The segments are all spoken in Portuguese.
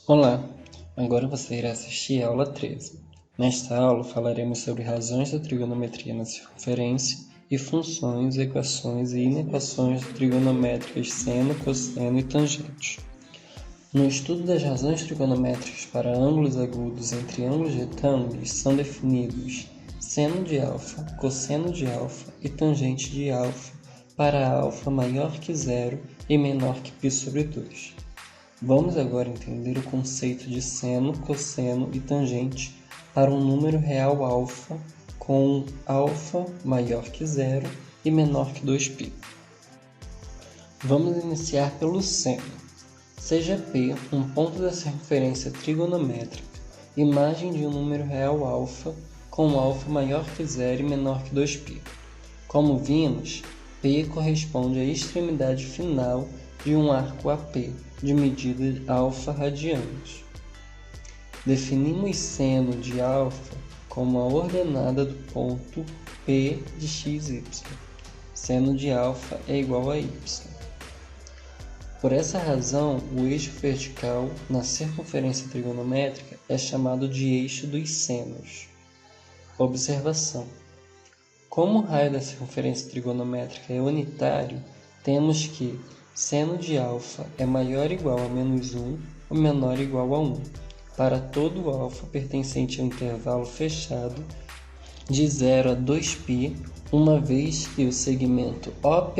Olá, agora você irá assistir a aula 13. Nesta aula falaremos sobre razões da trigonometria na circunferência e funções, equações e inequações trigonométricas seno, cosseno e tangente. No estudo das razões trigonométricas para ângulos agudos em triângulos retângulos são definidos seno de alfa, cosseno de alfa e tangente de alfa para alfa maior que zero e menor que π sobre 2. Vamos agora entender o conceito de seno, cosseno e tangente para um número real alfa com alfa maior que zero e menor que 2π. Vamos iniciar pelo seno. Seja π um ponto da circunferência trigonométrica, imagem de um número real alfa com alfa maior que zero e menor que 2π. Como vimos, π corresponde à extremidade final de um arco AP de medida alfa radianos. Definimos seno de alfa como a ordenada do ponto P de x, y. Seno de alfa é igual a y. Por essa razão, o eixo vertical na circunferência trigonométrica é chamado de eixo dos senos. Observação: como o raio da circunferência trigonométrica é unitário, temos que seno de alfa é maior ou igual a menos 1 ou menor ou igual a 1 para todo alfa pertencente ao intervalo fechado de 0 a 2π, uma vez que o segmento OP'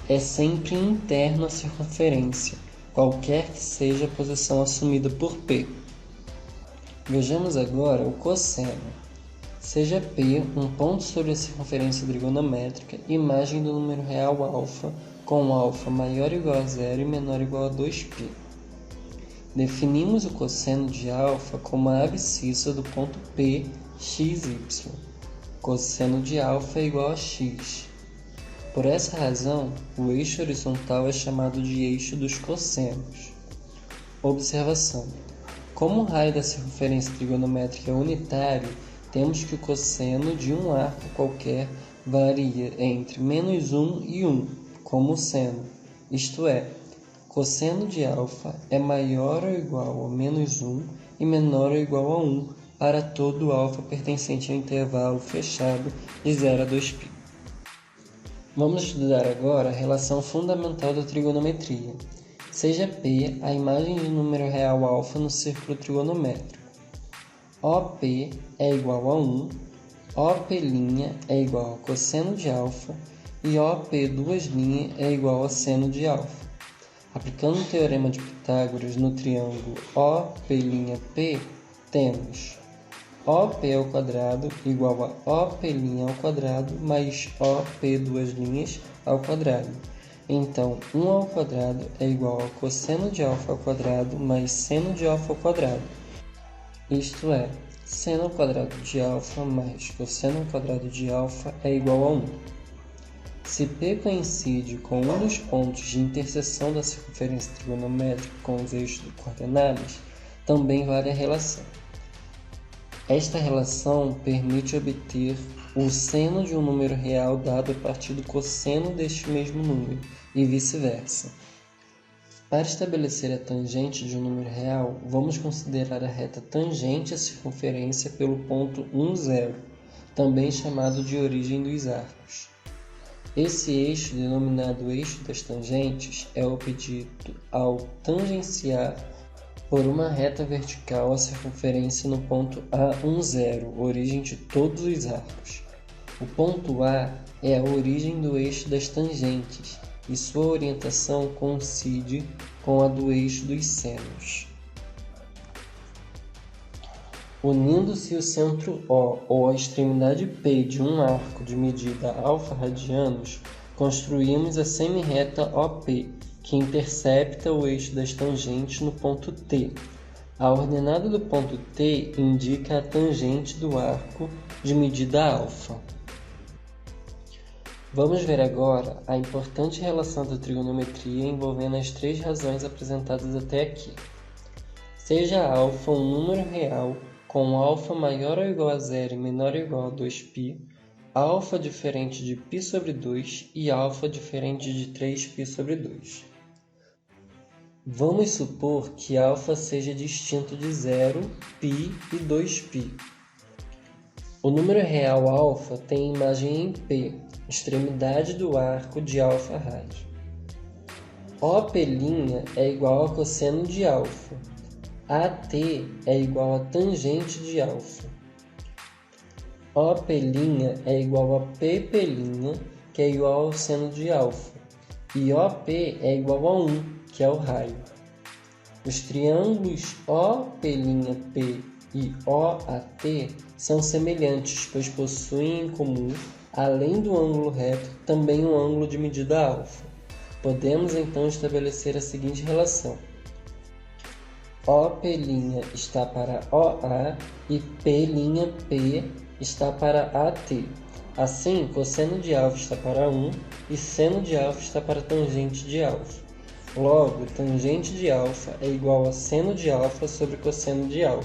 é sempre interno à circunferência, qualquer que seja a posição assumida por P. Vejamos agora o cosseno. Seja P um ponto sobre a circunferência trigonométrica, imagem do número real alfa com alfa maior ou igual a zero e menor ou igual a 2π. Definimos o cosseno de alfa como a abscissa do ponto P, x, y. Cosseno de alfa é igual a x. Por essa razão, o eixo horizontal é chamado de eixo dos cossenos. Observação: como o raio da circunferência trigonométrica é unitário, temos que o cosseno de um arco qualquer varia entre menos 1 e 1, como o seno, isto é, cosseno de alfa é maior ou igual a menos 1 e menor ou igual a 1 para todo alfa pertencente ao intervalo fechado de 0 a 2π. Vamos estudar agora a relação fundamental da trigonometria. Seja P a imagem de número real alfa no círculo trigonométrico. OP é igual a 1, OP' é igual a cosseno de alfa e OP duas linhas é igual a seno de alfa. Aplicando o teorema de Pitágoras no triângulo OP'P, temos OP ao quadrado igual a OP' ao quadrado mais OP duas linhas ao quadrado. Então, 1 ao quadrado é igual a cosseno de alfa ao quadrado mais seno de alfa ao quadrado. Isto é, seno ao quadrado de alfa mais cosseno ao quadrado de alfa é igual a 1. Se P coincide com um dos pontos de interseção da circunferência trigonométrica com os eixos de coordenadas, também vale a relação. Esta relação permite obter o seno de um número real dado a partir do cosseno deste mesmo número, e vice-versa. Para estabelecer a tangente de um número real, vamos considerar a reta tangente à circunferência pelo ponto 1, 0, também chamado de origem dos arcos. Esse eixo, denominado eixo das tangentes, é obtido ao tangenciar por uma reta vertical a circunferência no ponto A1, 0, origem de todos os arcos. O ponto A é a origem do eixo das tangentes e sua orientação coincide com a do eixo dos senos. Unindo-se o centro O ou a extremidade P de um arco de medida alfa radianos, construímos a semirreta OP, que intercepta o eixo das tangentes no ponto T. A ordenada do ponto T indica a tangente do arco de medida alfa. Vamos ver agora a importante relação da trigonometria envolvendo as três razões apresentadas até aqui. Seja alfa um número real com alfa maior ou igual a zero e menor ou igual a 2π, alfa diferente de π sobre 2 e alfa diferente de 3π sobre 2. Vamos supor que α seja distinto de 0, π e 2π. O número real α tem imagem em P, extremidade do arco de α raiz. OP' é igual a cosseno de α. AT é igual a tangente de α. OP' é igual a P', que é igual ao seno de α. E OP é igual a 1, que é o raio. Os triângulos OP' e OAT são semelhantes, pois possuem em comum, além do ângulo reto, também um ângulo de medida α. Podemos então estabelecer a seguinte relação: OP' está para OA e P' está para AT. Assim, cosseno de α está para 1 e seno de α está para tangente de α. Logo, tangente de α é igual a seno de α sobre cosseno de α.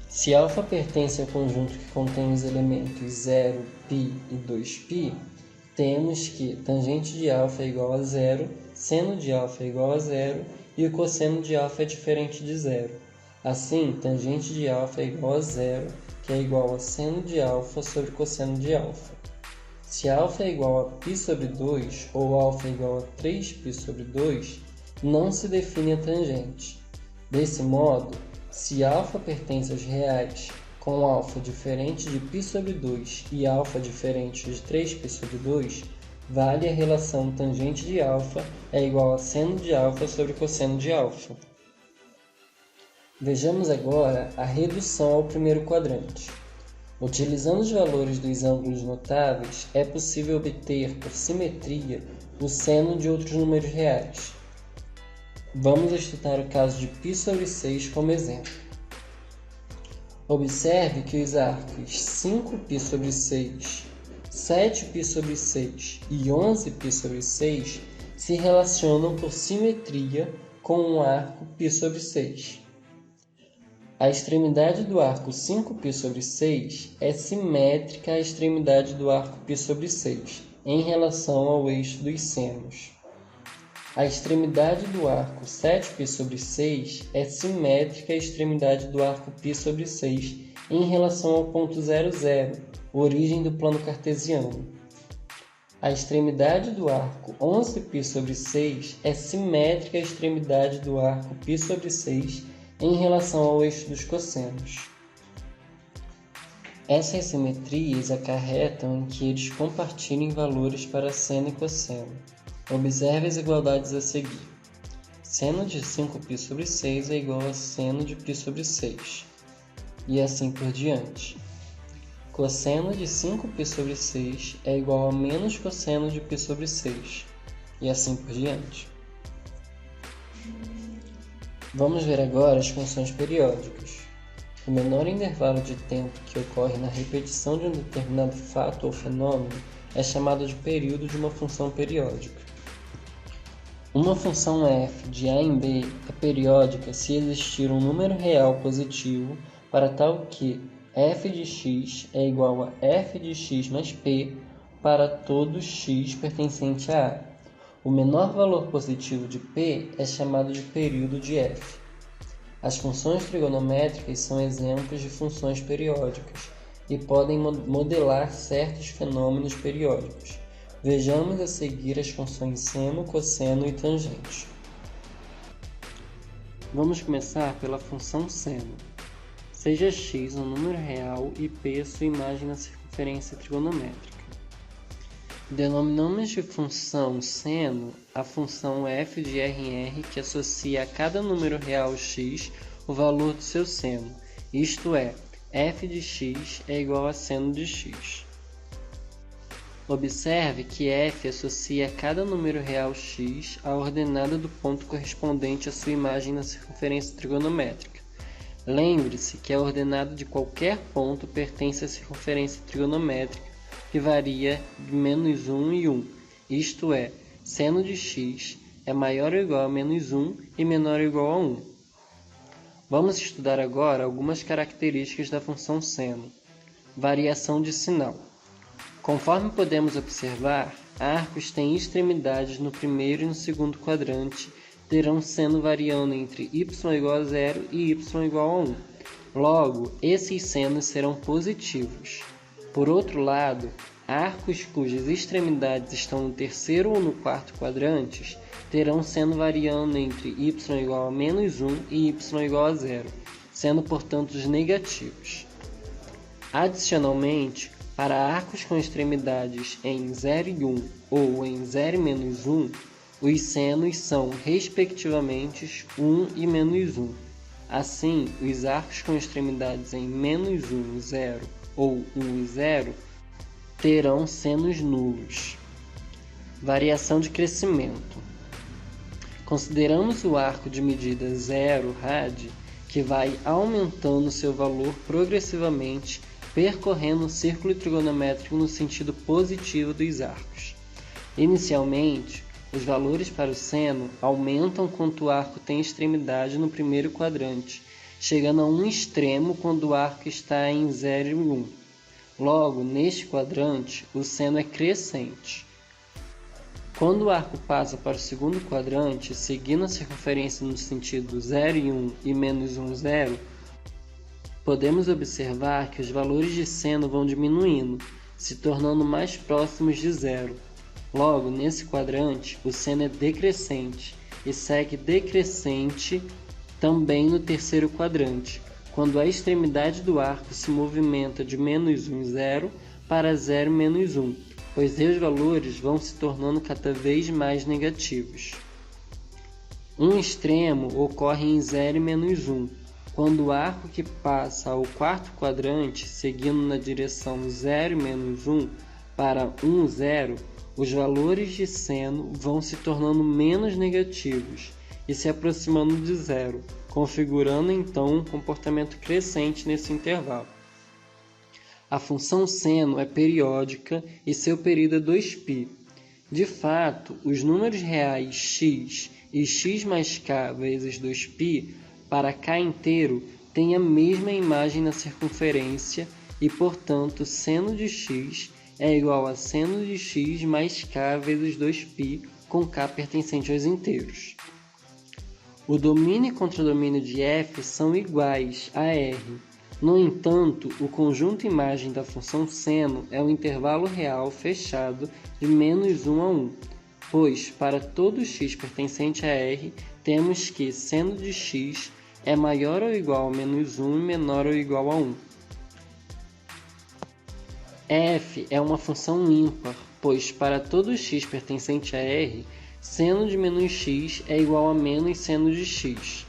Se α pertence ao conjunto que contém os elementos 0, π e 2π, temos que tangente de α é igual a 0, seno de α é igual a 0 e o cosseno de α é diferente de 0. Assim, tangente de α é igual a 0, que é igual a seno de α sobre cosseno de α. Se α é igual a π sobre 2 ou α é igual a 3π sobre 2, não se define a tangente. Desse modo, se α pertence aos reais com α diferente de π sobre 2 e α diferente de 3π sobre 2, vale a relação tangente de α é igual a seno de α sobre cosseno de α. Vejamos agora a redução ao primeiro quadrante. Utilizando os valores dos ângulos notáveis, é possível obter, por simetria, o seno de outros números reais. Vamos estudar o caso de π sobre 6 como exemplo. Observe que os arcos 5π sobre 6, 7π sobre 6 e 11π sobre 6 se relacionam por simetria com o arco π sobre 6. A extremidade do arco 5π sobre 6 é simétrica à extremidade do arco π sobre 6, em relação ao eixo dos senos. A extremidade do arco 7π sobre 6 é simétrica à extremidade do arco π sobre 6, em relação ao ponto 0, 0, origem do plano cartesiano. A extremidade do arco 11π sobre 6 é simétrica à extremidade do arco π sobre 6, em relação ao eixo dos cossenos. Essas simetrias acarretam em que eles compartilhem valores para seno e cosseno. Observe as igualdades a seguir. Seno de 5π sobre 6 é igual a seno de π sobre 6, e assim por diante. Cosseno de 5π sobre 6 é igual a menos cosseno de π sobre 6, e assim por diante. Vamos ver agora as funções periódicas. O menor intervalo de tempo que ocorre na repetição de um determinado fato ou fenômeno é chamado de período de uma função periódica. Uma função f de a em b é periódica se existir um número real positivo para tal que f de x é igual a f de x mais p para todo x pertencente a A. O menor valor positivo de P é chamado de período de f. As funções trigonométricas são exemplos de funções periódicas e podem modelar certos fenômenos periódicos. Vejamos a seguir as funções seno, cosseno e tangente. Vamos começar pela função seno. Seja x um número real e p sua imagem na circunferência trigonométrica. Denominamos de função seno a função f de r em r que associa a cada número real x o valor do seu seno, isto é, f de x é igual a seno de x. Observe que f associa a cada número real x a ordenada do ponto correspondente à sua imagem na circunferência trigonométrica. Lembre-se que a ordenada de qualquer ponto pertence à circunferência trigonométrica, que varia de menos 1 e 1, isto é, seno de x é maior ou igual a menos 1 e menor ou igual a 1. Vamos estudar agora algumas características da função seno. Variação de sinal. Conforme podemos observar, arcos têm extremidades no primeiro e no segundo quadrante terão seno variando entre y igual a 0 e y igual a 1. Logo, esses senos serão positivos. Por outro lado, arcos cujas extremidades estão no terceiro ou no quarto quadrantes terão seno variando entre y igual a menos 1 e y igual a 0, sendo, portanto, os negativos. Adicionalmente, para arcos com extremidades em 0 e 1 ou em 0 e menos 1, os senos são, respectivamente, 1 e menos 1. Assim, os arcos com extremidades em menos 1, 0 ou 1 e 0 terão senos nulos. Variação de crescimento. Consideramos o arco de medida 0 rad, que vai aumentando seu valor progressivamente, percorrendo o círculo trigonométrico no sentido positivo dos arcos. Inicialmente, os valores para o seno aumentam quando o arco tem extremidade no primeiro quadrante, chegando a um extremo quando o arco está em 0 e 1. Logo, neste quadrante, o seno é crescente. Quando o arco passa para o segundo quadrante, seguindo a circunferência no sentido 0 e 1 e menos 1, 0, podemos observar que os valores de seno vão diminuindo, se tornando mais próximos de 0. Logo, nesse quadrante, o seno é decrescente e segue decrescente também no terceiro quadrante, quando a extremidade do arco se movimenta de menos 1, 0 para 0, menos 1, pois seus valores vão se tornando cada vez mais negativos. Um extremo ocorre em 0 e menos 1, quando o arco que passa ao quarto quadrante, seguindo na direção 0 e menos 1 para 1, 0, os valores de seno vão se tornando menos negativos e se aproximando de 0, configurando então um comportamento crescente nesse intervalo. A função seno é periódica e seu período é 2π. De fato, os números reais x e x mais k vezes 2π para k inteiro têm a mesma imagem na circunferência e, portanto, seno de x é igual a seno de x mais k vezes 2π, com k pertencente aos inteiros. O domínio e contradomínio de f são iguais a r. No entanto, o conjunto imagem da função seno é o intervalo real fechado de menos 1 a 1, pois, para todo x pertencente a r, temos que seno de x é maior ou igual a menos 1 e menor ou igual a 1. F é uma função ímpar, pois para todo x pertencente a R, seno de menos x é igual a menos seno de x.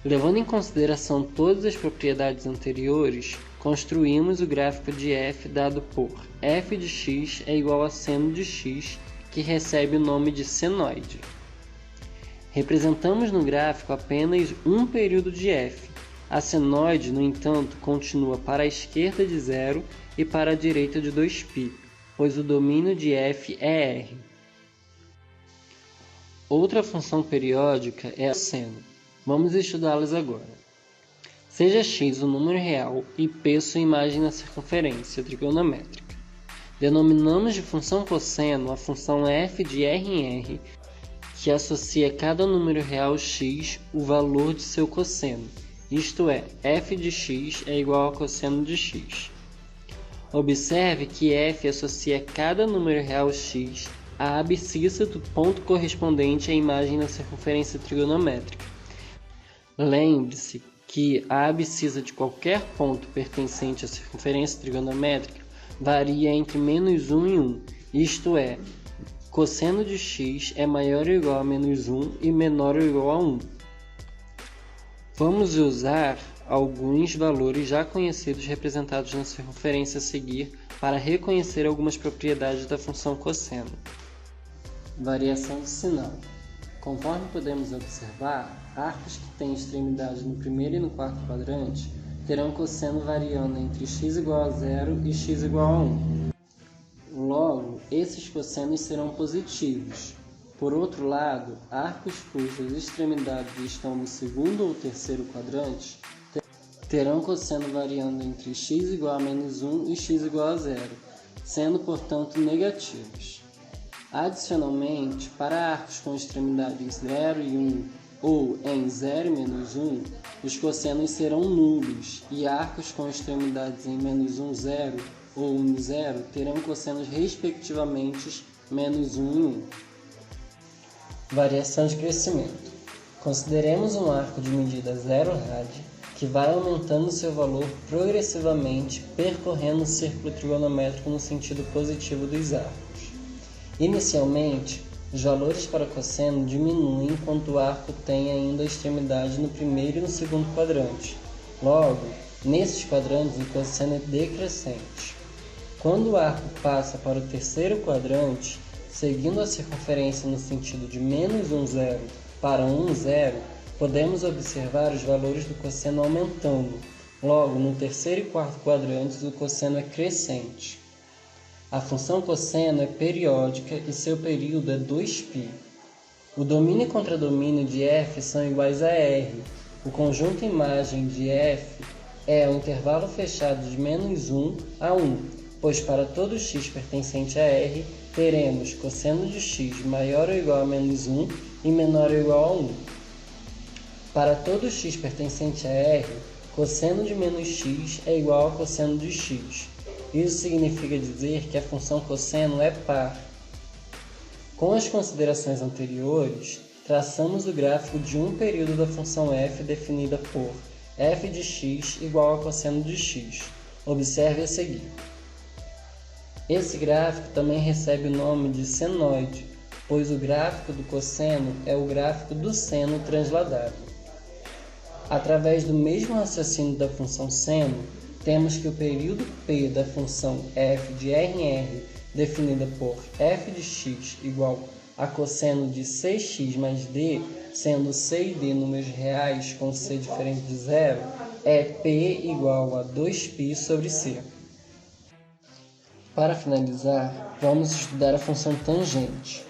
Levando em consideração todas as propriedades anteriores, construímos o gráfico de f dado por f de x é igual a seno de x, que recebe o nome de senoide. Representamos no gráfico apenas um período de f. A senoide, no entanto, continua para a esquerda de 0 e para a direita de 2π, pois o domínio de f é r. Outra função periódica é a seno. Vamos estudá-las agora. Seja x o número real e p sua imagem na circunferência trigonométrica. Denominamos de função cosseno a função f de r em r, que associa a cada número real x o valor de seu cosseno, isto é, f de x é igual a cosseno de x. Observe que f associa a cada número real x a abscissa do ponto correspondente à imagem na circunferência trigonométrica. Lembre-se que a abscissa de qualquer ponto pertencente à circunferência trigonométrica varia entre menos 1 e 1, isto é, cosseno de x é maior ou igual a menos 1 e menor ou igual a 1. Vamos usar alguns valores já conhecidos representados na circunferência a seguir para reconhecer algumas propriedades da função cosseno. Variação de sinal. Conforme podemos observar, arcos que têm extremidade no primeiro e no quarto quadrante terão cosseno variando entre x igual a 0 e x igual a 1. Logo, esses cossenos serão positivos. Por outro lado, arcos cujas extremidades estão no segundo ou terceiro quadrante terão cosseno variando entre x igual a menos 1 e x igual a 0, sendo, portanto, negativos. Adicionalmente, para arcos com extremidade em 0 e 1 ou em 0 e menos 1, os cossenos serão nulos, e arcos com extremidades em menos 1, 0 ou 1, 0 terão cossenos respectivamente menos 1 e 1. Variação de crescimento. Consideremos um arco de medida 0 rad, que vai aumentando seu valor progressivamente, percorrendo o círculo trigonométrico no sentido positivo dos arcos. Inicialmente, os valores para cosseno diminuem enquanto o arco tem ainda a extremidade no primeiro e no segundo quadrante. Logo, nesses quadrantes o cosseno é decrescente. Quando o arco passa para o terceiro quadrante, seguindo a circunferência no sentido de menos 1, 0 para 1, 0, podemos observar os valores do cosseno aumentando. Logo, no terceiro e quarto quadrantes, o cosseno é crescente. A função cosseno é periódica e seu período é 2π. O domínio e contradomínio de f são iguais a r. O conjunto imagem de f é o intervalo fechado de menos 1 a 1, pois para todo x pertencente a r, teremos cosseno de x maior ou igual a menos 1 e menor ou igual a 1. Para todo x pertencente a r, cosseno de menos x é igual a cosseno de x. Isso significa dizer que a função cosseno é par. Com as considerações anteriores, traçamos o gráfico de um período da função f definida por f de x igual a cosseno de x. Observe a seguir. Esse gráfico também recebe o nome de senoide, pois o gráfico do cosseno é o gráfico do seno transladado. Através do mesmo raciocínio da função seno, temos que o período P da função f de r em r, definida por f de x igual a cosseno de cx mais d, sendo c e d números reais com c diferente de zero, é P igual a 2π sobre c. Para finalizar, vamos estudar a função tangente.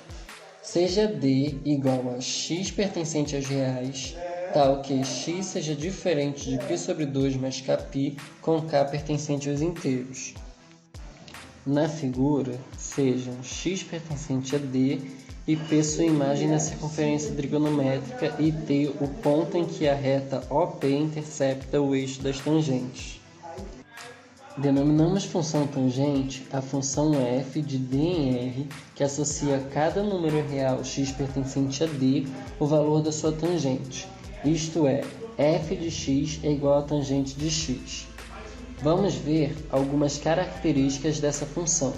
Seja d igual a x pertencente aos reais, tal que x seja diferente de π sobre 2 mais kπ, com k pertencente aos inteiros. Na figura, sejam x pertencente a d e P sua imagem na circunferência trigonométrica e T o ponto em que a reta OP intercepta o eixo das tangentes. Denominamos função tangente a função f de d em r, que associa a cada número real x pertencente a d o valor da sua tangente, isto é, f de x é igual a tangente de x. Vamos ver algumas características dessa função.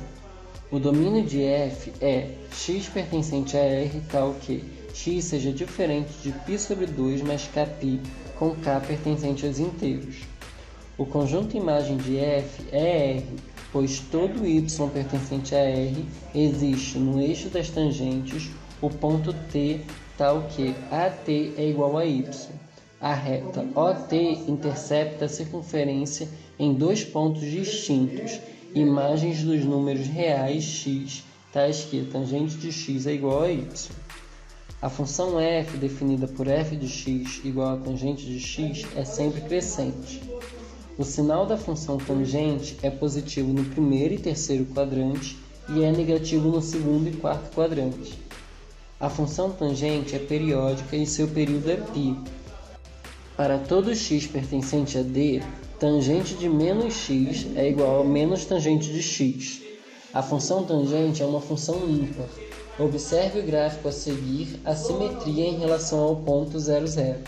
O domínio de f é x pertencente a r tal que x seja diferente de π sobre 2 mais kπ, com k pertencente aos inteiros. O conjunto imagem de f é R, pois todo y pertencente a R existe no eixo das tangentes o ponto T tal que AT é igual a y. A reta OT intercepta a circunferência em dois pontos distintos, imagens dos números reais x, tais que tangente de x é igual a y. A função f, definida por f de x igual a tangente de x, é sempre crescente. O sinal da função tangente é positivo no primeiro e terceiro quadrante e é negativo no segundo e quarto quadrante. A função tangente é periódica e seu período é π. Para todo x pertencente a d, tangente de menos x é igual a menos tangente de x. A função tangente é uma função ímpar. Observe o gráfico a seguir a simetria em relação ao ponto 0, 0.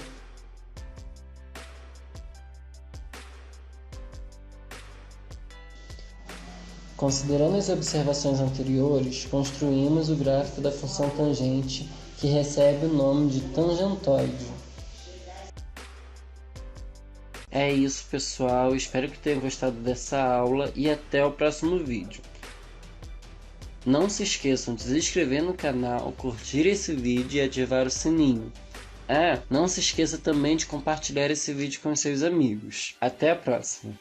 Considerando as observações anteriores, construímos o gráfico da função tangente, que recebe o nome de tangentoide. É isso, pessoal. Espero que tenham gostado dessa aula e até o próximo vídeo. Não se esqueçam de se inscrever no canal, curtir esse vídeo e ativar o sininho. Não se esqueça também de compartilhar esse vídeo com seus amigos. Até a próxima!